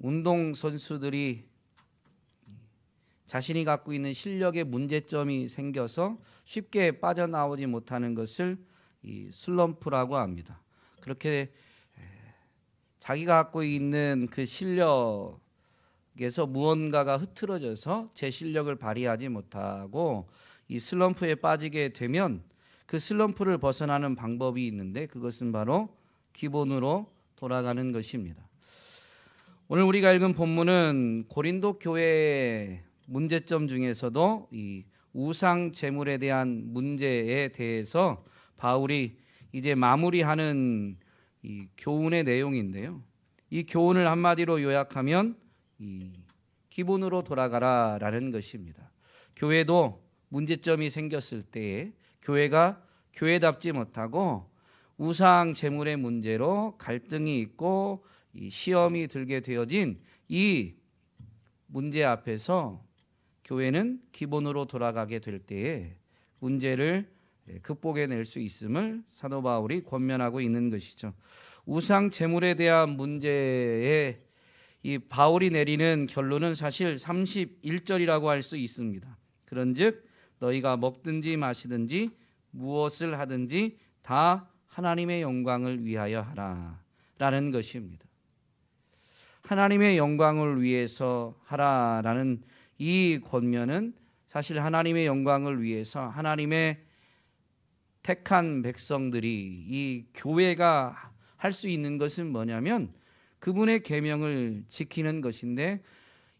운동 선수들이 자신이 갖고 있는 실력에 문제점이 생겨서 쉽게 빠져나오지 못하는 것을 이 슬럼프라고 합니다. 그렇게 자기가 갖고 있는 그 실력에서 무언가가 흐트러져서 제 실력을 발휘하지 못하고 이 슬럼프에 빠지게 되면 그 슬럼프를 벗어나는 방법이 있는데 그것은 바로 기본으로 돌아가는 것입니다. 오늘 우리가 읽은 본문은 고린도 교회의 문제점 중에서도 이 우상 제물에 대한 문제에 대해서 바울이 이제 마무리하는 이 교훈의 내용인데요. 이 교훈을 한마디로 요약하면 이 기본으로 돌아가라라는 것입니다. 교회도 문제점이 생겼을 때에 교회가 교회답지 못하고 우상 제물의 문제로 갈등이 있고 이 시험이 들게 되어진 이 문제 앞에서 교회는 기본으로 돌아가게 될 때에 문제를 극복해낼 수 있음을 사도 바울이 권면하고 있는 것이죠. 우상 제물에 대한 문제에 이 바울이 내리는 결론은 사실 31절이라고 할 수 있습니다. 그런즉 너희가 먹든지 마시든지 무엇을 하든지 다 하나님의 영광을 위하여 하라 라는 것입니다. 하나님의 영광을 위해서 하라라는 이 권면은 사실 하나님의 영광을 위해서 하나님의 택한 백성들이 이 교회가 할 수 있는 것은 뭐냐면 그분의 계명을 지키는 것인데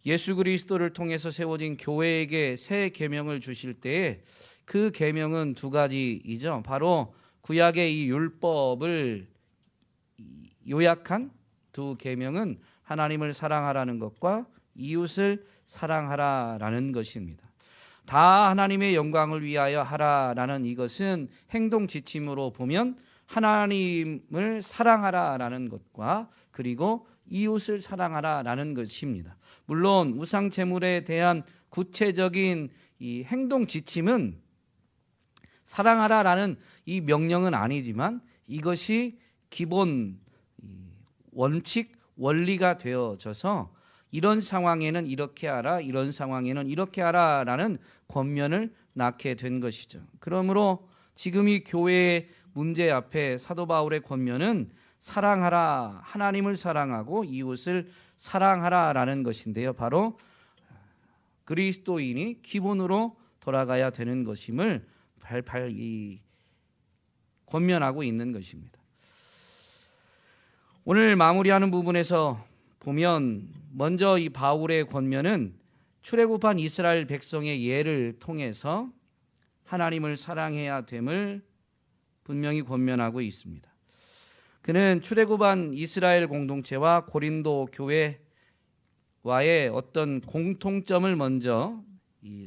예수 그리스도를 통해서 세워진 교회에게 새 계명을 주실 때에 그 계명은 두 가지이죠. 바로 구약의 이 율법을 요약한 두 계명은 하나님을 사랑하라는 것과 이웃을 사랑하라라는 것입니다. 다 하나님의 영광을 위하여 하라라는 이것은 행동 지침으로 보면 하나님을 사랑하라라는 것과 그리고 이웃을 사랑하라라는 것입니다. 물론 우상 제물에 대한 구체적인 이 행동 지침은 사랑하라라는 이 명령은 아니지만 이것이 기본 원칙 원리가 되어져서 이런 상황에는 이렇게 하라, 이런 상황에는 이렇게 하라라는 권면을 낳게 된 것이죠. 그러므로 지금 이 교회의 문제 앞에 사도 바울의 권면은 사랑하라, 하나님을 사랑하고 이웃을 사랑하라라는 것인데요. 바로 그리스도인이 기본으로 돌아가야 되는 것임을 발발 권면하고 있는 것입니다. 오늘 마무리하는 부분에서 보면 먼저 이 바울의 권면은 출애굽한 이스라엘 백성의 예를 통해서 하나님을 사랑해야 됨을 분명히 권면하고 있습니다. 그는 출애굽한 이스라엘 공동체와 고린도 교회와의 어떤 공통점을 먼저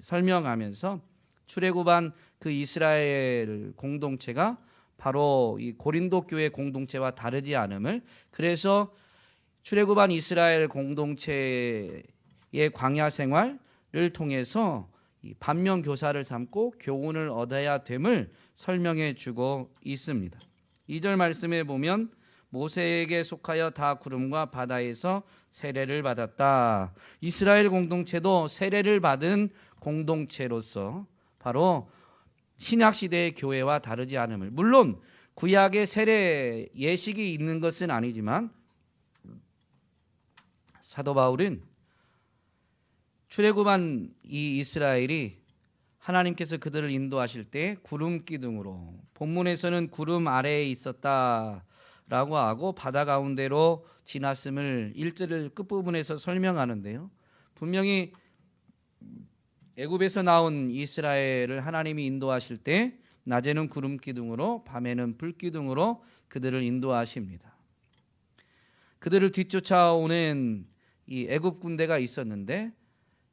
설명하면서 출애굽한 그 이스라엘 공동체가 바로 이 고린도 교회 공동체와 다르지 않음을, 그래서 출애굽한 이스라엘 공동체의 광야 생활을 통해서 반면 교사를 삼고 교훈을 얻어야 됨을 설명해 주고 있습니다. 2절 말씀에 보면 모세에게 속하여 다 구름과 바다에서 세례를 받았다. 이스라엘 공동체도 세례를 받은 공동체로서 바로 신약 시대의 교회와 다르지 않음을, 물론 구약의 세례 예식이 있는 것은 아니지만 사도 바울은 출애굽한 이 이스라엘이 하나님께서 그들을 인도하실 때 구름 기둥으로, 본문에서는 구름 아래에 있었다라고 하고 바다 가운데로 지났음을 1절 끝부분에서 설명하는데요. 분명히 애굽에서 나온 이스라엘을 하나님이 인도하실 때 낮에는 구름 기둥으로 밤에는 불 기둥으로 그들을 인도하십니다. 그들을 뒤쫓아오는 이 애굽 군대가 있었는데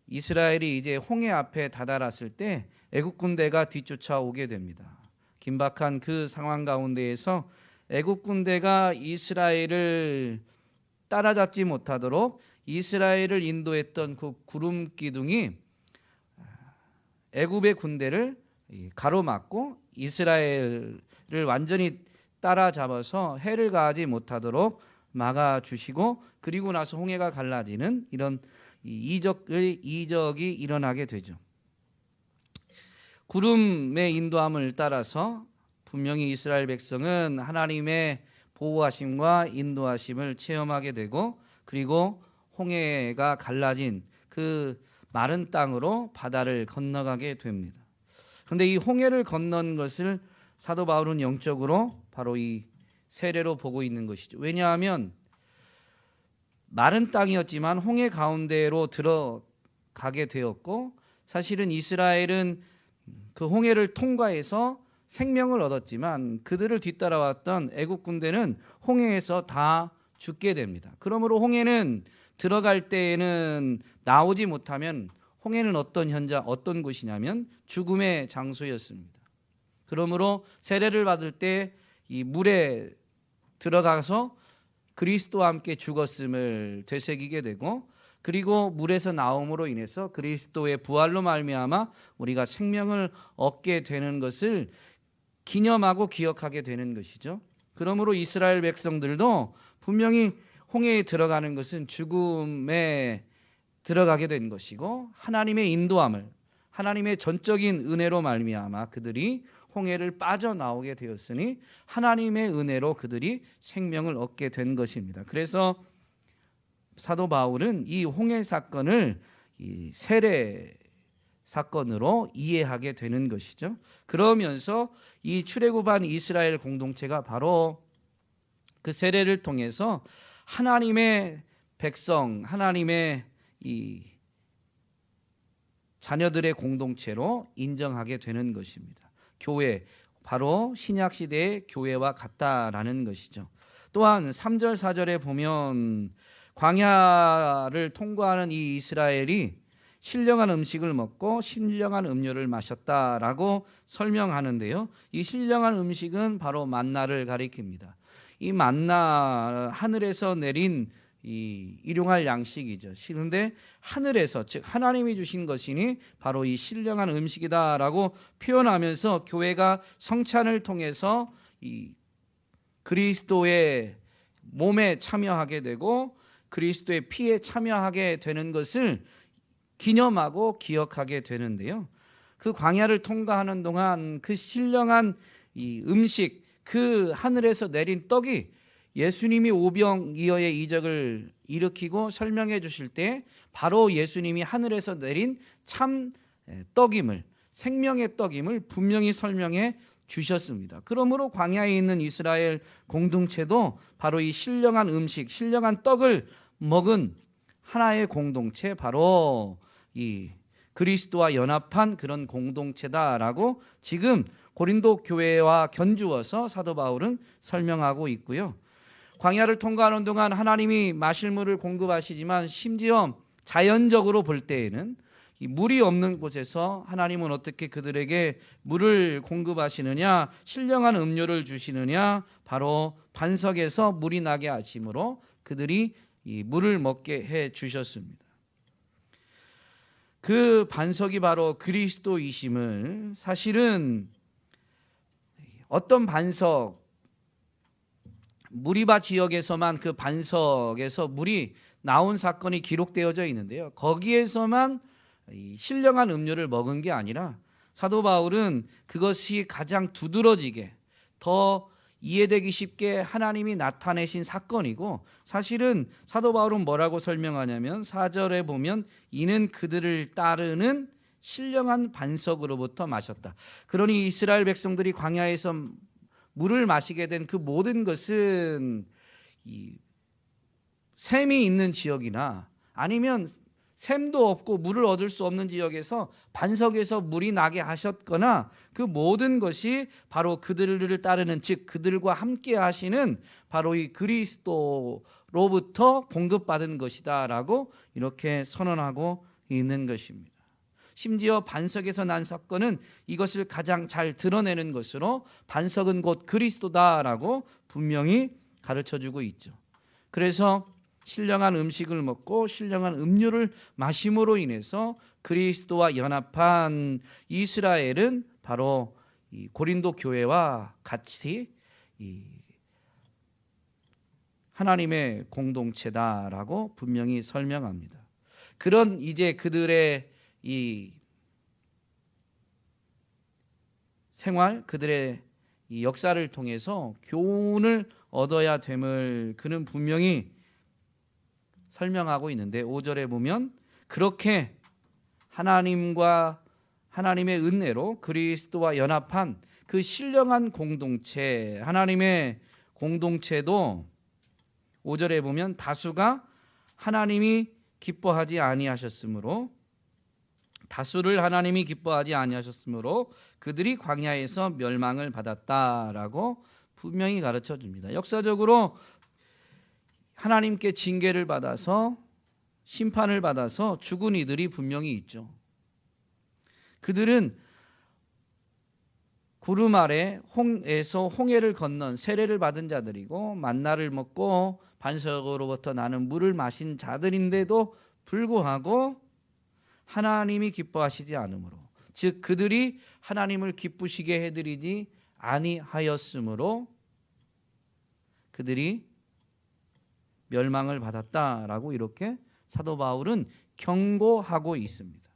이스라엘이 이제 홍해 앞에 다다랐을 때 애굽 군대가 뒤쫓아오게 됩니다. 긴박한 그 상황 가운데에서 애굽 군대가 이스라엘을 따라잡지 못하도록 이스라엘을 인도했던 그 구름 기둥이 애굽의 군대를 가로막고 이스라엘을 완전히 따라잡아서 해를 가하지 못하도록 막아 주시고 그리고 나서 홍해가 갈라지는 이런 이적이 일어나게 되죠. 구름의 인도함을 따라서 분명히 이스라엘 백성은 하나님의 보호하심과 인도하심을 체험하게 되고 그리고 홍해가 갈라진 그 마른 땅으로 바다를 건너가게 됩니다. 그런데 이 홍해를 건넌 것을 사도 바울은 영적으로 바로 이 세례로 보고 있는 것이죠. 왜냐하면 마른 땅이었지만 홍해 가운데로 들어가게 되었고 사실은 이스라엘은 그 홍해를 통과해서 생명을 얻었지만 그들을 뒤따라왔던 애국 군대는 홍해에서 다 죽게 됩니다. 그러므로 홍해는 들어갈 때에는 나오지 못하면 홍해는 어떤 곳이냐면 죽음의 장소였습니다. 그러므로 세례를 받을 때 이 물에 들어가서 그리스도와 함께 죽었음을 되새기게 되고 그리고 물에서 나옴으로 인해서 그리스도의 부활로 말미암아 우리가 생명을 얻게 되는 것을 기념하고 기억하게 되는 것이죠. 그러므로 이스라엘 백성들도 분명히 홍해에 들어가는 것은 죽음에 들어가게 된 것이고 하나님의 인도함을 하나님의 전적인 은혜로 말미암아 그들이 홍해를 빠져나오게 되었으니 하나님의 은혜로 그들이 생명을 얻게 된 것입니다. 그래서 사도 바울은 이 홍해 사건을 이 세례 사건으로 이해하게 되는 것이죠. 그러면서 이 출애굽한 이스라엘 공동체가 바로 그 세례를 통해서 하나님의 백성, 하나님의 이 자녀들의 공동체로 인정하게 되는 것입니다. 교회, 바로 신약 시대의 교회와 같다라는 것이죠. 또한 3절 4절에 보면 광야를 통과하는 이 이스라엘이 신령한 음식을 먹고 신령한 음료를 마셨다라고 설명하는데요. 이 신령한 음식은 바로 만나를 가리킵니다. 이 만나 하늘에서 내린 이 일용할 양식이죠. 그런데 하늘에서 즉 하나님이 주신 것이니 바로 이 신령한 음식이다라고 표현하면서 교회가 성찬을 통해서 이 그리스도의 몸에 참여하게 되고 그리스도의 피에 참여하게 되는 것을 기념하고 기억하게 되는데요. 그 광야를 통과하는 동안 그 신령한 이 음식, 그 하늘에서 내린 떡이 예수님이 오병이어의 이적을 일으키고 설명해 주실 때 바로 예수님이 하늘에서 내린 참 떡임을, 생명의 떡임을 분명히 설명해 주셨습니다. 그러므로 광야에 있는 이스라엘 공동체도 바로 이 신령한 음식, 신령한 떡을 먹은 하나의 공동체, 바로 이 그리스도와 연합한 그런 공동체다라고 지금 고린도 교회와 견주어서 사도 바울은 설명하고 있고요. 광야를 통과하는 동안 하나님이 마실 물을 공급하시지만 심지어 자연적으로 볼 때에는 이 물이 없는 곳에서 하나님은 어떻게 그들에게 물을 공급하시느냐, 신령한 음료를 주시느냐, 바로 반석에서 물이 나게 하심으로 그들이 이 물을 먹게 해 주셨습니다. 그 반석이 바로 그리스도이심을, 사실은 어떤 반석, 무리바 지역에서만 그 반석에서 물이 나온 사건이 기록되어져 있는데요. 거기에서만 신령한 음료를 먹은 게 아니라 사도 바울은 그것이 가장 두드러지게 더 이해되기 쉽게 하나님이 나타내신 사건이고, 사실은 사도 바울은 뭐라고 설명하냐면 4절에 보면 이는 그들을 따르는 신령한 반석으로부터 마셨다. 그러니 이스라엘 백성들이 광야에서 물을 마시게 된 그 모든 것은 이 샘이 있는 지역이나 아니면 샘도 없고 물을 얻을 수 없는 지역에서 반석에서 물이 나게 하셨거나 그 모든 것이 바로 그들을 따르는, 즉 그들과 함께 하시는 바로 이 그리스도로부터 공급받은 것이다라고 이렇게 선언하고 있는 것입니다. 심지어 반석에서 난 사건은 이것을 가장 잘 드러내는 것으로 반석은 곧 그리스도다라고 분명히 가르쳐주고 있죠. 그래서 신령한 음식을 먹고 신령한 음료를 마심으로 인해서 그리스도와 연합한 이스라엘은 바로 이 고린도 교회와 같이 이 하나님의 공동체다라고 분명히 설명합니다. 그런 이제 그들의 이 생활, 그들의 이 역사를 통해서 교훈을 얻어야 됨을 그는 분명히 설명하고 있는데 5절에 보면 그렇게 하나님과 하나님의 은혜로 그리스도와 연합한 그 신령한 공동체, 하나님의 공동체도 5절에 보면 다수가 하나님이 기뻐하지 아니하셨으므로, 다수를 하나님이 기뻐하지 아니하셨으므로 그들이 광야에서 멸망을 받았다라고 분명히 가르쳐 줍니다. 역사적으로 하나님께 징계를 받아서 심판을 받아서 죽은 이들이 분명히 있죠. 그들은 구름 아래 홍에서 홍해를 건넌 세례를 받은 자들이고 만나를 먹고 반석으로부터 나는 물을 마신 자들인데도 불구하고 하나님이 기뻐하시지 않으므로, 즉 그들이 하나님을 기쁘시게 해드리지 아니하였으므로 그들이 멸망을 받았다라고 이렇게 사도 바울은 경고하고 있습니다.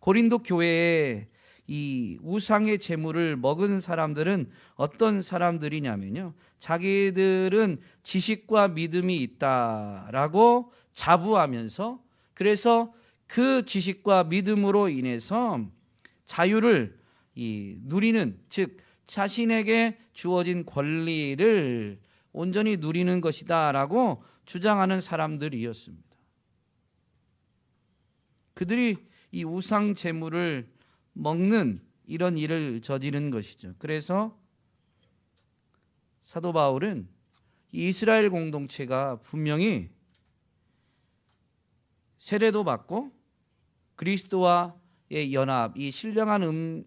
고린도 교회에 이 우상의 제물을 먹은 사람들은 어떤 사람들이냐면요, 자기들은 지식과 믿음이 있다라고 자부하면서, 그래서 그 지식과 믿음으로 인해서 자유를 누리는, 즉 자신에게 주어진 권리를 온전히 누리는 것이다라고 주장하는 사람들이었습니다. 그들이 이 우상 제물을 먹는 이런 일을 저지른 것이죠. 그래서 사도 바울은 이스라엘 공동체가 분명히 세례도 받고 그리스도와의 연합, 이 신령한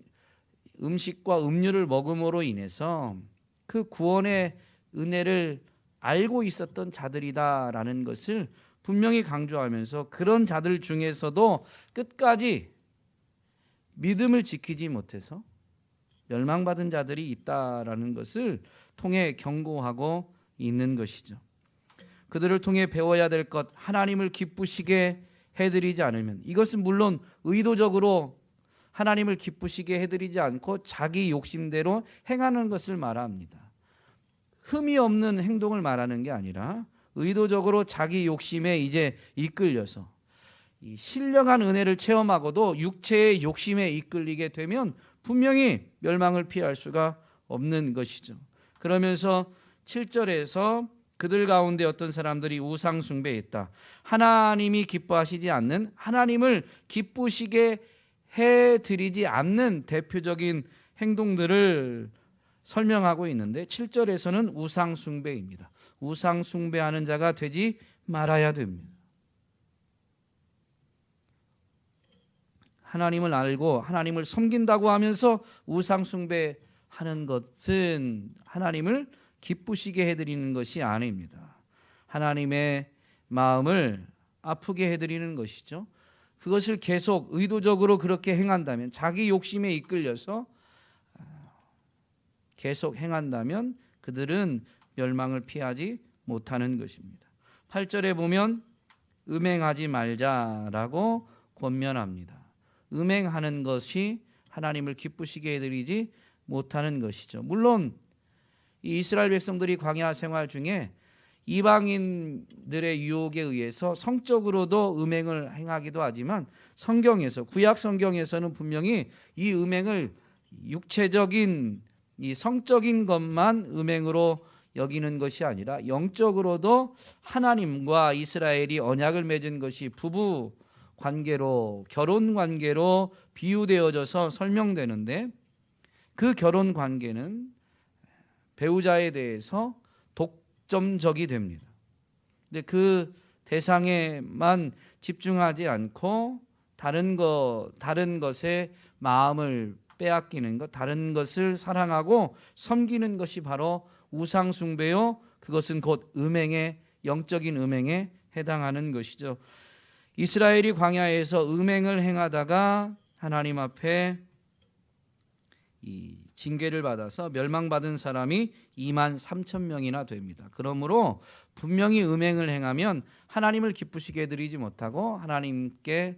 음식과 음료를 먹음으로 인해서 그 구원의 은혜를 알고 있었던 자들이다라는 것을 분명히 강조하면서, 그런 자들 중에서도 끝까지 믿음을 지키지 못해서 멸망받은 자들이 있다라는 것을 통해 경고하고 있는 것이죠. 그들을 통해 배워야 될 것, 하나님을 기쁘시게 해드리지 않으면, 이것은 물론 의도적으로 하나님을 기쁘시게 해드리지 않고 자기 욕심대로 행하는 것을 말합니다. 흠이 없는 행동을 말하는 게 아니라 의도적으로 자기 욕심에 이제 이끌려서 이 신령한 은혜를 체험하고도 육체의 욕심에 이끌리게 되면 분명히 멸망을 피할 수가 없는 것이죠. 그러면서 7절에서 그들 가운데 어떤 사람들이 우상 숭배했다, 하나님이 기뻐하시지 않는, 하나님을 기쁘시게 해드리지 않는 대표적인 행동들을 설명하고 있는데 7절에서는 우상 숭배입니다. 우상 숭배하는 자가 되지 말아야 됩니다. 하나님을 알고 하나님을 섬긴다고 하면서 우상 숭배하는 것은 하나님을 기쁘시게 해드리는 것이 아닙니다. 하나님의 마음을 아프게 해드리는 것이죠. 그것을 계속 의도적으로 그렇게 행한다면, 자기 욕심에 이끌려서 계속 행한다면 그들은 멸망을 피하지 못하는 것입니다. 8절에 보면 음행하지 말자라고 권면합니다. 음행하는 것이 하나님을 기쁘시게 해드리지 못하는 것이죠. 물론 이 이스라엘 백성들이 광야 생활 중에 이방인들의 유혹에 의해서 성적으로도 음행을 행하기도 하지만, 성경에서, 구약 성경에서는 분명히 이 음행을 육체적인 이 성적인 것만 음행으로 여기는 것이 아니라 영적으로도 하나님과 이스라엘이 언약을 맺은 것이 부부 관계로, 결혼 관계로 비유되어져서 설명되는데, 그 결혼 관계는 배우자에 대해서 독점적이 됩니다. 근데 그 대상에만 집중하지 않고 다른 것에 마음을 빼앗기는 것, 다른 것을 사랑하고 섬기는 것이 바로 우상 숭배요, 그것은 곧 음행의, 영적인 음행에 해당하는 것이죠. 이스라엘이 광야에서 음행을 행하다가 하나님 앞에 징계를 받아서 멸망받은 사람이 2만 3천 명이나 됩니다. 그러므로 분명히 음행을 행하면 하나님을 기쁘시게 해드리지 못하고 하나님께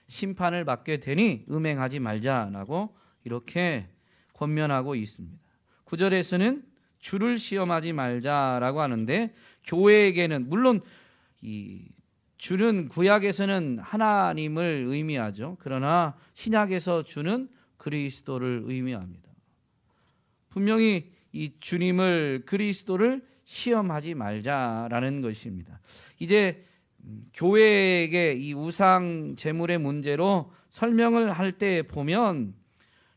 심판을 받게 되니 음행하지 말자라고 이렇게 권면하고 있습니다. 9절에서는 주를 시험하지 말자라고 하는데, 교회에게는 물론 이 주는 구약에서는 하나님을 의미하죠. 그러나 신약에서 주는 그리스도를 의미합니다. 분명히 이 주님을, 그리스도를 시험하지 말자라는 것입니다. 이제 교회에게 이 우상 제물의 문제로 설명을 할 때 보면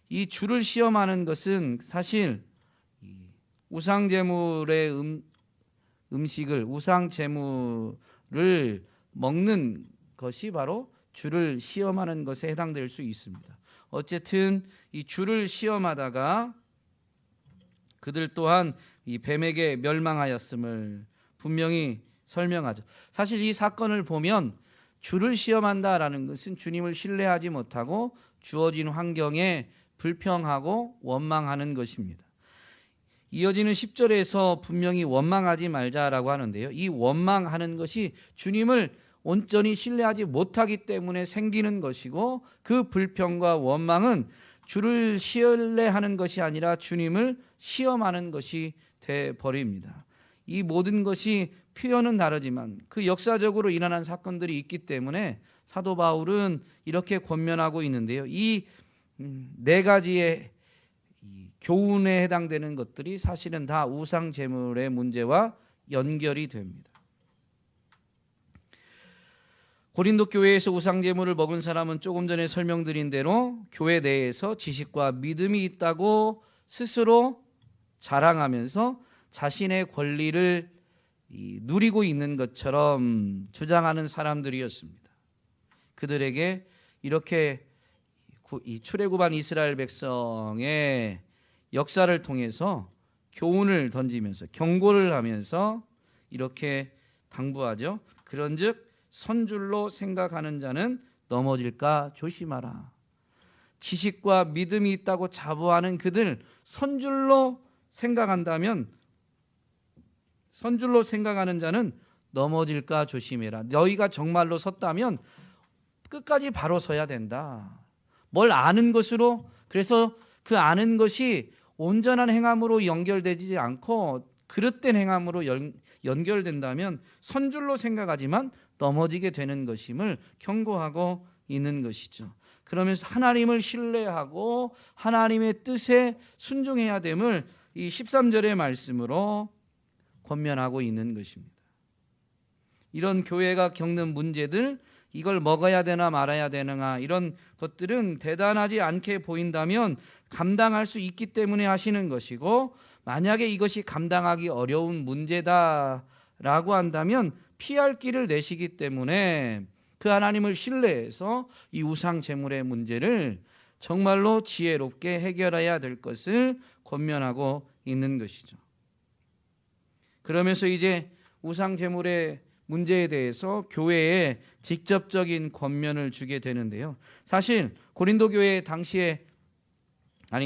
이 주를 시험하는 것은 사실 우상 제물의 음식을, 우상 제물을 먹는 것이 바로 주를 시험하는 것에 해당될 수 있습니다. 어쨌든 이 주를 시험하다가 그들 또한 이 뱀에게 멸망하였음을 분명히 설명하죠. 사실 이 사건을 보면 주를 시험한다라는 것은 주님을 신뢰하지 못하고 주어진 환경에 불평하고 원망하는 것입니다. 이어지는 10절에서 분명히 원망하지 말자라고 하는데요, 이 원망하는 것이 주님을 온전히 신뢰하지 못하기 때문에 생기는 것이고, 그 불평과 원망은 주를 신뢰하는 것이 아니라 주님을 시험하는 것이 되어버립니다. 이 모든 것이 표현은 다르지만 그 역사적으로 일어난 사건들이 있기 때문에 사도 바울은 이렇게 권면하고 있는데요, 이 네 가지의 교훈에 해당되는 것들이 사실은 다 우상 제물의 문제와 연결이 됩니다. 고린도 교회에서 우상 제물을 먹은 사람은 조금 전에 설명드린 대로 교회 내에서 지식과 믿음이 있다고 스스로 자랑하면서 자신의 권리를 누리고 있는 것처럼 주장하는 사람들이었습니다. 그들에게 이렇게 이 출애굽한 이스라엘 백성의 역사를 통해서 교훈을 던지면서 경고를 하면서 이렇게 당부하죠. 그런즉 선줄로 생각하는 자는 넘어질까 조심하라. 지식과 믿음이 있다고 자부하는 그들, 선줄로 생각한다면, 선줄로 생각하는 자는 넘어질까 조심해라. 너희가 정말로 섰다면 끝까지 바로 서야 된다. 뭘 아는 것으로, 그래서 그 아는 것이 온전한 행함으로 연결되지 않고 그릇된 행함으로 연결된다면 선줄로 생각하지만 넘어지게 되는 것임을 경고하고 있는 것이죠. 그러면서 하나님을 신뢰하고 하나님의 뜻에 순종해야 됨을 이 13절의 말씀으로 권면하고 있는 것입니다. 이런 교회가 겪는 문제들, 이걸 먹어야 되나 말아야 되나, 이런 것들은 대단하지 않게 보인다면 감당할 수 있기 때문에 하시는 것이고, 만약에 이것이 감당하기 어려운 문제다라고 한다면 피할 길을 내시기 때문에 그 하나님을 신뢰해서 이 우상 제물의 문제를 정말로 지혜롭게 해결해야 될 것을 권면하고 있는 것이죠. 그러면서 이제 우상 제물의 문제에 대해서 교회에 직접적인 권면을 주게 되는데요, 사실 고린도 교회 당시에,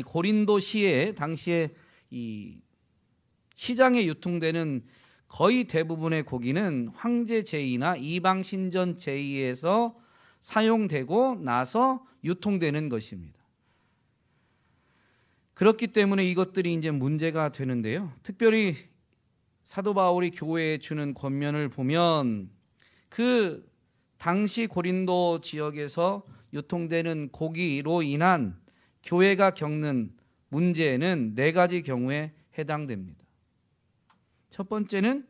고린도시에 당시에 이 시장에 유통되는 거의 대부분의 고기는 황제 제의나 이방 신전 제의에서 사용되고 나서 유통되는 것입니다. 그렇기 때문에 이것들이 이제 문제가 되는데요, 특별히 사도 바울이 교회에 주는 권면을 보면 그 당시 고린도 지역에서 유통되는 고기로 인한 교회가 겪는 문제는 네 가지 경우에 해당됩니다. 첫 번째는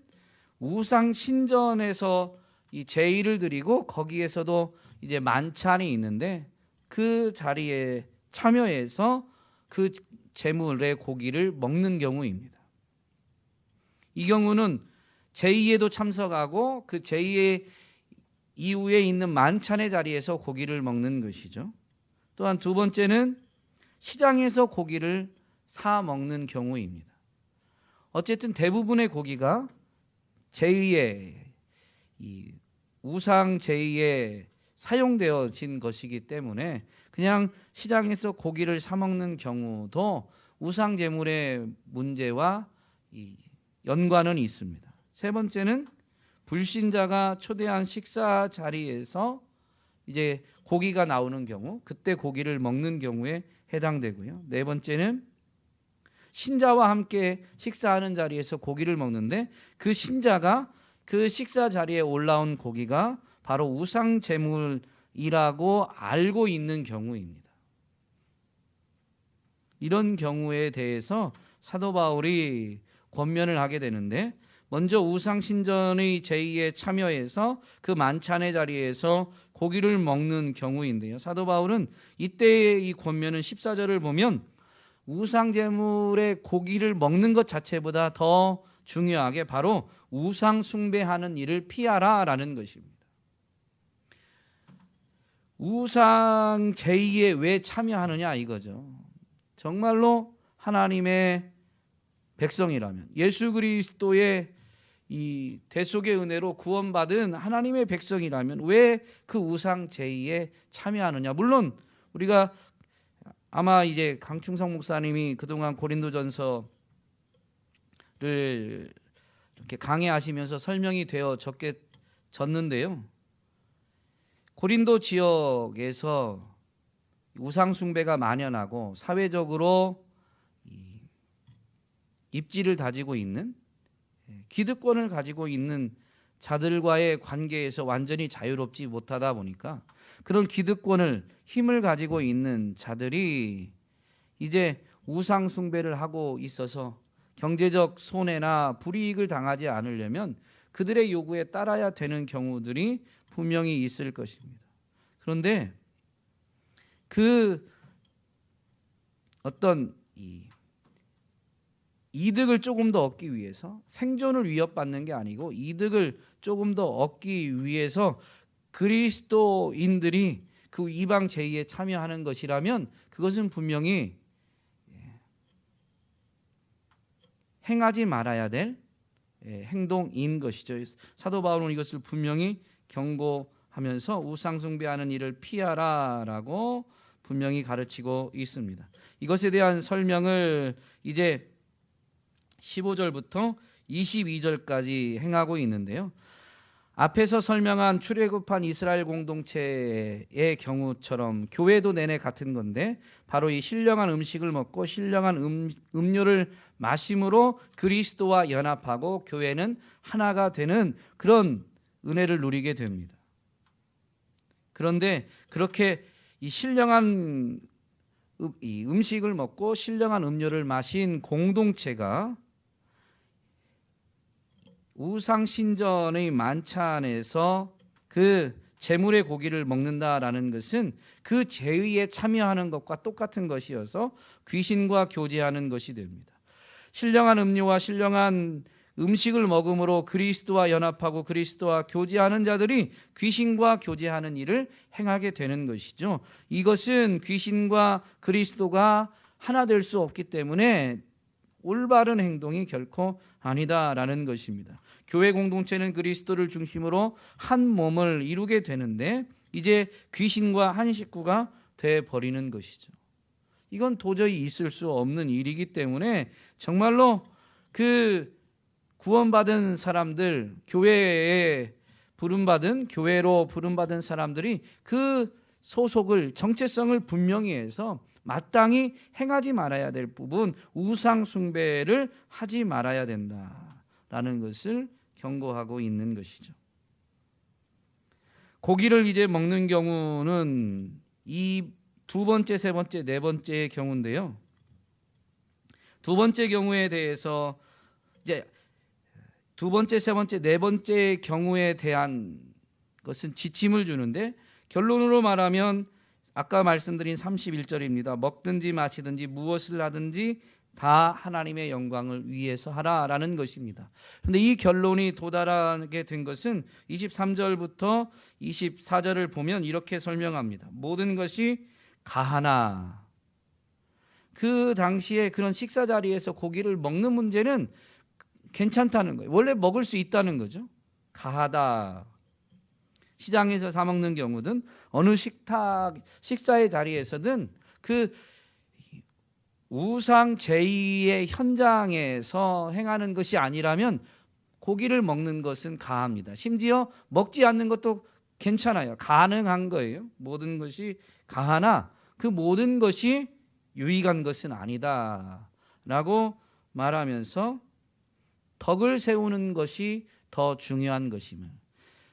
우상 신전에서 이 제의를 드리고 거기에서도 이제 만찬이 있는데 그 자리에 참여해서 그 제물의 고기를 먹는 경우입니다. 이 경우는 제의에도 참석하고 그 제의 이후에 있는 만찬의 자리에서 고기를 먹는 것이죠. 또한 두 번째는 시장에서 고기를 사 먹는 경우입니다. 어쨌든 대부분의 고기가 제의에, 이 우상 제의에 사용되어진 것이기 때문에 그냥 시장에서 고기를 사 먹는 경우도 우상 제물의 문제와 이 연관은 있습니다. 세 번째는 불신자가 초대한 식사 자리에서 이제 고기가 나오는 경우, 그때 고기를 먹는 경우에 해당되고요. 네 번째는 신자와 함께 식사하는 자리에서 고기를 먹는데 그 신자가 그 식사 자리에 올라온 고기가 바로 우상 제물이라고 알고 있는 경우입니다. 이런 경우에 대해서 사도 바울이 권면을 하게 되는데, 먼저 우상 신전의 제의에 참여해서 그 만찬의 자리에서 고기를 먹는 경우인데요. 사도 바울은 이때의 이 권면은 14절을 보면 우상 제물의 고기를 먹는 것 자체보다 더 중요하게 바로 우상 숭배하는 일을 피하라라는 것입니다. 우상 제의에 왜 참여하느냐 이거죠. 정말로 하나님의 백성이라면, 예수 그리스도의 이 대속의 은혜로 구원받은 하나님의 백성이라면 왜 그 우상 제의에 참여하느냐. 물론 우리가 아마 이제 강충성 목사님이 그동안 고린도전서를 이렇게 강해하시면서 설명이 되어 적겠졌는데요. 고린도 지역에서 우상 숭배가 만연하고 사회적으로 입지를 다지고 있는, 기득권을 가지고 있는 자들과의 관계에서 완전히 자유롭지 못하다 보니까 그런 기득권을, 힘을 가지고 있는 자들이 이제 우상 숭배를 하고 있어서 경제적 손해나 불이익을 당하지 않으려면 그들의 요구에 따라야 되는 경우들이 분명히 있을 것입니다. 그런데 그 어떤 이득을 조금 더 얻기 위해서, 생존을 위협받는 게 아니고 이득을 조금 더 얻기 위해서 그리스도인들이 그 이방 제의에 참여하는 것이라면 그것은 분명히 행하지 말아야 될 행동인 것이죠. 사도 바울은 이것을 분명히 경고하면서 우상 숭배하는 일을 피하라라고 분명히 가르치고 있습니다. 이것에 대한 설명을 이제 15절부터 22절까지 행하고 있는데요. 앞에서 설명한 출애굽한 이스라엘 공동체의 경우처럼 교회도 내내 같은 건데, 바로 이 신령한 음식을 먹고 신령한 음료를 마심으로 그리스도와 연합하고 교회는 하나가 되는 그런 은혜를 누리게 됩니다. 그런데 그렇게 이 신령한 이 음식을 먹고 신령한 음료를 마신 공동체가 우상 신전의 만찬에서 그 제물의 고기를 먹는다라는 것은 그 제의에 참여하는 것과 똑같은 것이어서 귀신과 교제하는 것이 됩니다. 신령한 음료와 신령한 음식을 먹음으로 그리스도와 연합하고 그리스도와 교제하는 자들이 귀신과 교제하는 일을 행하게 되는 것이죠. 이것은 귀신과 그리스도가 하나 될 수 없기 때문에 올바른 행동이 결코 아니다라는 것입니다. 교회 공동체는 그리스도를 중심으로 한 몸을 이루게 되는데 이제 귀신과 한 식구가 되어버리는 것이죠. 이건 도저히 있을 수 없는 일이기 때문에 정말로 그 구원받은 사람들, 교회에 부름받은, 교회로 부름받은 사람들이 그 소속을, 정체성을 분명히 해서 마땅히 행하지 말아야 될 부분, 우상 숭배를 하지 말아야 된다라는 것을 경고하고 있는 것이죠. 고기를 이제 먹는 경우는 이 두 번째, 세 번째, 네 번째의 경우인데요. 두 번째 경우에 대해서 이제 두 번째, 세 번째, 네 번째 경우에 대한 것은 지침을 주는데, 결론으로 말하면 아까 말씀드린 31절입니다. 먹든지 마시든지 무엇을 하든지 다 하나님의 영광을 위해서 하라라는 것입니다. 그런데 이 결론이 도달하게 된 것은 23절부터 24절을 보면 이렇게 설명합니다. 모든 것이 가하나. 그 당시에 그런 식사 자리에서 고기를 먹는 문제는 괜찮다는 거예요. 원래 먹을 수 있다는 거죠. 가하다. 시장에서 사 먹는 경우든 어느 식사의 자리에서든 그 우상 제의의 현장에서 행하는 것이 아니라면 고기를 먹는 것은 가합니다. 심지어 먹지 않는 것도 괜찮아요. 가능한 거예요. 모든 것이 가하나 그 모든 것이 유익한 것은 아니다 라고 말하면서 덕을 세우는 것이 더 중요한 것임을,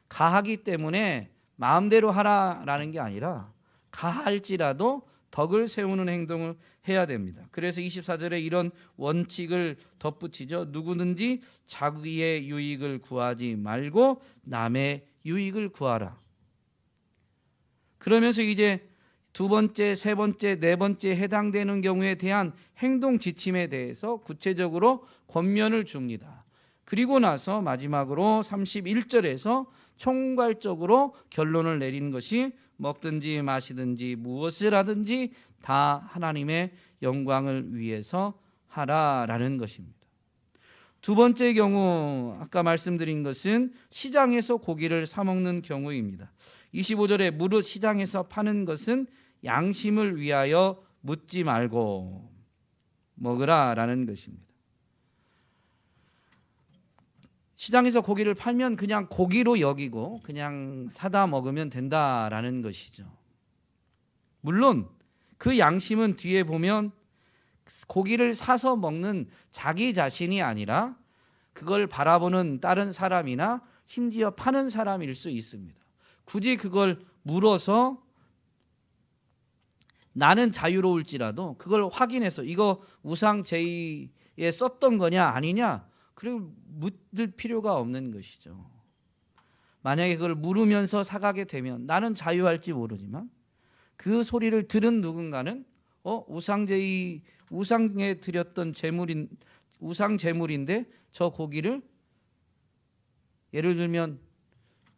가하기 때문에 마음대로 하라라는 게 아니라 가할지라도 덕을 세우는 행동을 해야 됩니다. 그래서 24절에 이런 원칙을 덧붙이죠. 누구든지 자기의 유익을 구하지 말고 남의 유익을 구하라. 그러면서 이제 두 번째, 세 번째, 네 번째 해당되는 경우에 대한 행동 지침에 대해서 구체적으로 권면을 줍니다. 그리고 나서 마지막으로 31절에서 총괄적으로 결론을 내린 것이 먹든지 마시든지 무엇을 하든지 다 하나님의 영광을 위해서 하라라는 것입니다. 두 번째 경우, 아까 말씀드린 것은 시장에서 고기를 사 먹는 경우입니다. 25절에 무릇 시장에서 파는 것은 양심을 위하여 묻지 말고 먹으라라는 것입니다. 시장에서 고기를 팔면 그냥 고기로 여기고 그냥 사다 먹으면 된다라는 것이죠. 물론 그 양심은 뒤에 보면 고기를 사서 먹는 자기 자신이 아니라 그걸 바라보는 다른 사람이나 심지어 파는 사람일 수 있습니다. 굳이 그걸 물어서 나는 자유로울지라도 그걸 확인해서 이거 우상 제의에 썼던 거냐 아니냐, 그리고 묻을 필요가 없는 것이죠. 만약에 그걸 물으면서 사가게 되면 나는 자유할지 모르지만 그 소리를 들은 누군가는 우상제의, 우상에 드렸던 제물인, 우상 제물인데 저 고기를, 예를 들면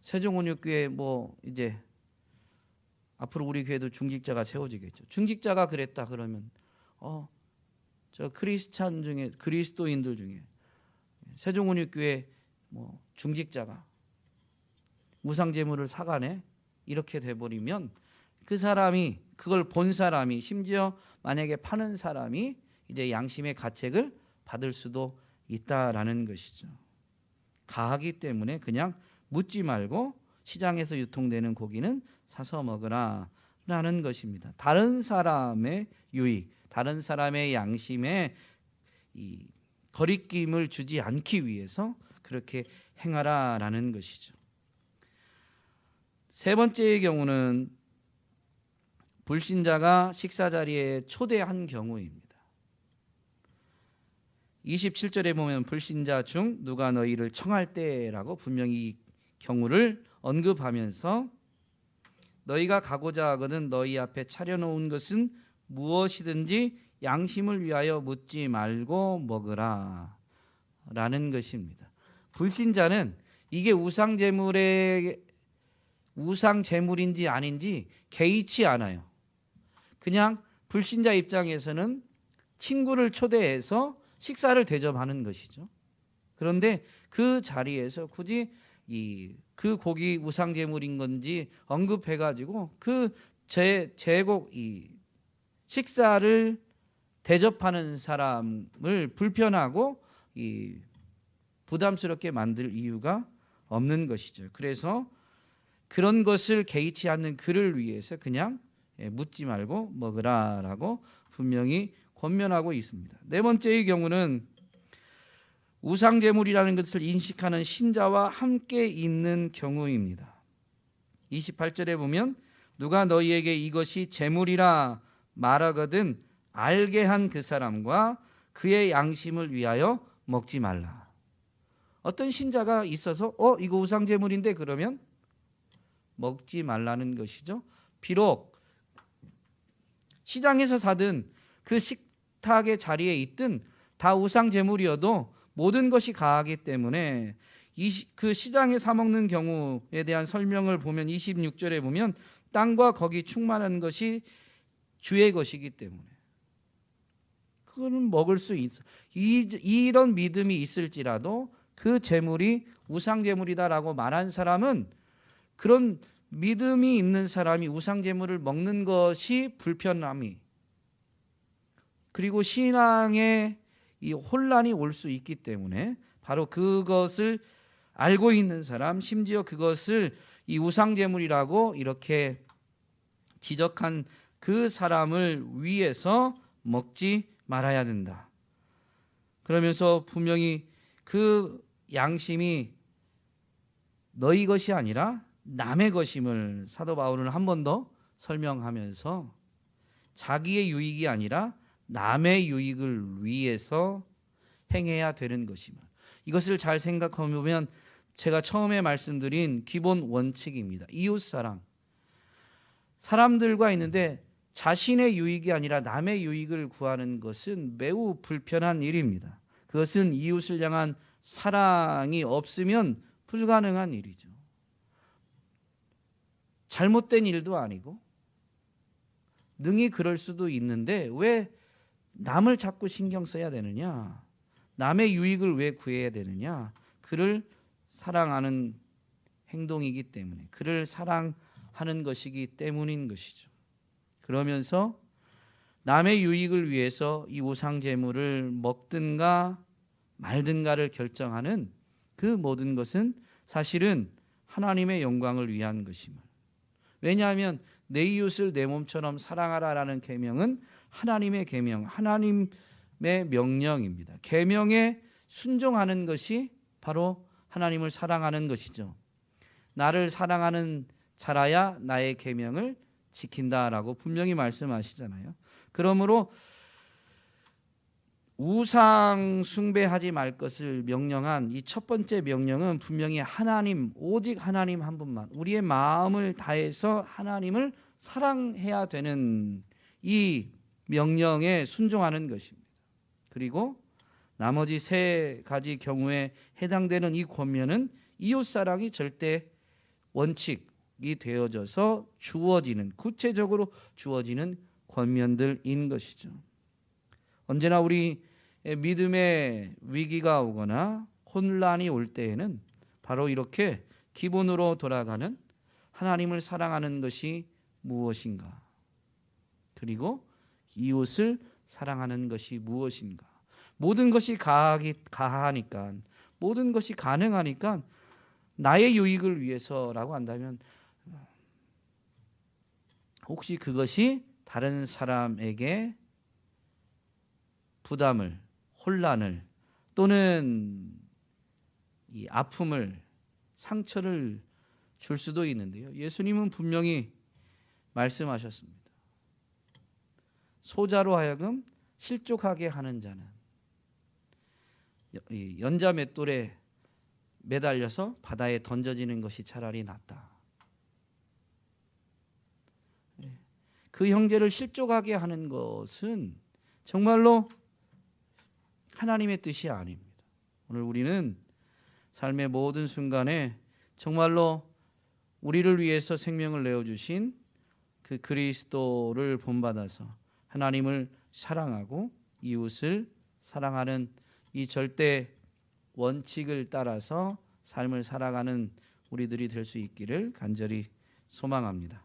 세종원육교회 뭐 이제 앞으로 우리 교회도 중직자가 세워지겠죠. 중직자가 그랬다 그러면 저 크리스찬 중에, 그리스도인들 중에 세종원육교회 뭐 중직자가 우상제물을 사가네 이렇게 돼버리면 그 사람이, 그걸 본 사람이, 심지어 만약에 파는 사람이 이제 양심의 가책을 받을 수도 있다라는 것이죠. 가하기 때문에 그냥 묻지 말고 시장에서 유통되는 고기는 사서 먹으라 라는 것입니다. 다른 사람의 유익, 다른 사람의 양심에 이 거리낌을 주지 않기 위해서 그렇게 행하라 라는 것이죠. 세 번째의 경우는 불신자가 식사 자리에 초대한 경우입니다. 27절에 보면 불신자 중 누가 너희를 청할 때라고 분명히 이 경우를 언급하면서 너희가 가고자 하거든 너희 앞에 차려놓은 것은 무엇이든지 양심을 위하여 묻지 말고 먹으라 라는 것입니다. 불신자는 이게 우상제물인지 아닌지 개의치 않아요. 그냥 불신자 입장에서는 친구를 초대해서 식사를 대접하는 것이죠. 그런데 그 자리에서 굳이 그 고기 우상제물인 건지 언급해가지고 그 제국 식사를 대접하는 사람을 불편하고 부담스럽게 만들 이유가 없는 것이죠. 그래서 그런 것을 개의치 않는 그를 위해서 그냥 묻지 말고 먹으라라고 분명히 권면하고 있습니다. 네 번째의 경우는 우상제물이라는 것을 인식하는 신자와 함께 있는 경우입니다. 28절에 보면 누가 너희에게 이것이 제물이라 말하거든 알게 한 그 사람과 그의 양심을 위하여 먹지 말라. 어떤 신자가 있어서 이거 우상제물인데 그러면 먹지 말라는 것이죠. 비록 시장에서 사든 그 식탁의 자리에 있든 다 우상제물이어도 모든 것이 가하기 때문에 그 시장에 사 먹는 경우에 대한 설명을 보면 26절에 보면 땅과 거기 충만한 것이 주의 것이기 때문에 그거는 먹을 수 있어. 이런 믿음이 있을지라도 그 제물이 우상제물이다라고 말한 사람은 그런 믿음이 있는 사람이 우상제물을 먹는 것이 불편함이, 그리고 신앙에 이 혼란이 올 수 있기 때문에 바로 그것을 알고 있는 사람, 심지어 그것을 이 우상제물이라고 이렇게 지적한 그 사람을 위해서 먹지 말아야 된다. 그러면서 분명히 그 양심이 너희 것이 아니라 남의 것임을 사도 바울은 한 번 더 설명하면서 자기의 유익이 아니라 남의 유익을 위해서 행해야 되는 것임을, 이것을 잘 생각해 보면 제가 처음에 말씀드린 기본 원칙입니다. 이웃사랑. 사람들과 있는데 자신의 유익이 아니라 남의 유익을 구하는 것은 매우 불편한 일입니다. 그것은 이웃을 향한 사랑이 없으면 불가능한 일이죠. 잘못된 일도 아니고 능히 그럴 수도 있는데 왜 남을 자꾸 신경 써야 되느냐? 남의 유익을 왜 구해야 되느냐? 그를 사랑하는 행동이기 때문에, 그를 사랑하는 것이기 때문인 것이죠. 그러면서 남의 유익을 위해서 이 우상 제물을 먹든가 말든가를 결정하는 그 모든 것은 사실은 하나님의 영광을 위한 것임을. 왜냐하면 내 이웃을 내 몸처럼 사랑하라라는 계명은 하나님의 계명, 하나님의 명령입니다. 계명에 순종하는 것이 바로 하나님을 사랑하는 것이죠. 나를 사랑하는 자라야 나의 계명을 지킨다라고 분명히 말씀하시잖아요. 그러므로 우상 숭배하지 말 것을 명령한 이 첫 번째 명령은 분명히 하나님, 오직 하나님 한 분만, 우리의 마음을 다해서 하나님을 사랑해야 되는 이 명령에 순종하는 것입니다. 그리고 나머지 세 가지 경우에 해당되는 이 권면은 이웃사랑이 절대 원칙이 되어져서 주어지는, 구체적으로 주어지는 권면들인 것이죠. 언제나 우리 믿음의 위기가 오거나 혼란이 올 때에는 바로 이렇게 기본으로 돌아가는 하나님을 사랑하는 것이 무엇인가, 그리고 이웃을 사랑하는 것이 무엇인가. 모든 것이 가하니까, 모든 것이 가능하니까 나의 유익을 위해서라고 한다면 혹시 그것이 다른 사람에게 부담을, 혼란을 또는 이 아픔을, 상처를 줄 수도 있는데요. 예수님은 분명히 말씀하셨습니다. 소자로 하여금 실족하게 하는 자는 연자 맷돌에 매달려서 바다에 던져지는 것이 차라리 낫다. 그 형제를 실족하게 하는 것은 정말로 하나님의 뜻이 아닙니다. 오늘 우리는 삶의 모든 순간에 정말로 우리를 위해서 생명을 내어주신 그 그리스도를 본받아서 하나님을 사랑하고 이웃을 사랑하는 이 절대 원칙을 따라서 삶을 살아가는 우리들이 될 수 있기를 간절히 소망합니다.